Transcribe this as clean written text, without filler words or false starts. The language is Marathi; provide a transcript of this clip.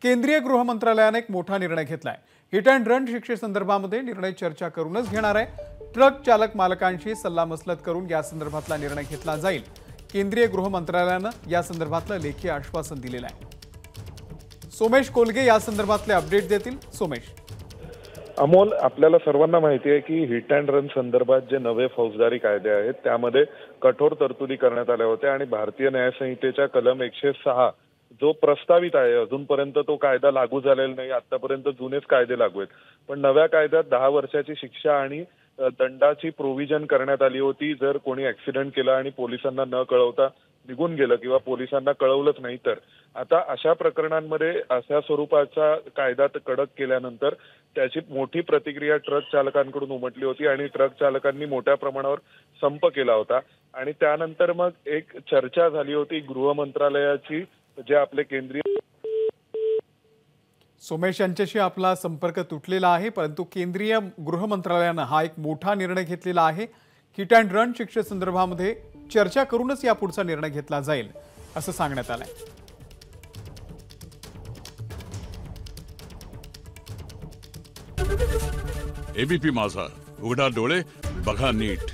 केंद्रीय गृह मंत्रालयाने एक मोठा निर्णय घेतलाय। हिट अँड रन शिक्षेसंदर्भामध्ये निर्णय चर्चा करूनच घेणार आहे। ट्रक चालक मालकांशी सल्लामसलत करून या संदर्भातला निर्णय घेतला जाईल। केंद्रीय गृह मंत्रालयानं या संदर्भातलं लेखी आश्वासन दिलेलं आहे। सोमेश कोलगे या संदर्भातले अपडेट देतील। सोमेश, अमोल, आपल्याला सर्वांना माहिती आहे की हिट अँड रन संदर्भात जे नवे फौजदारी कायदे आहेत त्यामध्ये कठोर तरतुदी करण्यात आल्या होत्या आणि भारतीय न्याय संहितेच्या कलम 106 जो प्रस्तावित आहे, अजूनपर्यंत तो कायदा लागू झालेला नाही। आतापर्यंत जुनेच कायदे लागू आहेत, पण नव्या कायद्यात 10 वर्षाची शिक्षा आणि दंडाची प्रोव्हिजन करण्यात आली होती जर कोणी ऍक्सिडेंट केला आणि पोलिसांना न कळवता निघून गेलं किंवा पोलिसांना कळवलंच नाही तर। आता अशा प्रकरणांमध्ये अशा स्वरूपाचा कायदा कडक केल्यानंतर त्याची मोठी प्रतिक्रिया ट्रक चालकांकडून उमटली होती आणि ट्रक चालकांनी मोठ्या प्रमाणावर संप केला होता आणि त्यानंतर मग एक चर्चा झाली होती गृह मंत्रालयाची, जे आपले केंद्रीय सोमेश यांच्याशी आपला संपर्क तुटलेला आहे, परंतु केंद्रीय गृह मंत्रालयानं हा एक मोठा निर्णय घेतलेला आहे। हिट अँड रन शिक्षेसंदर्भामध्ये चर्चा करूनच या पुढचा निर्णय घेतला जाईल असं सांगण्यात आलंय। एबीपी माझा, उघडा डोळे बघा नीट।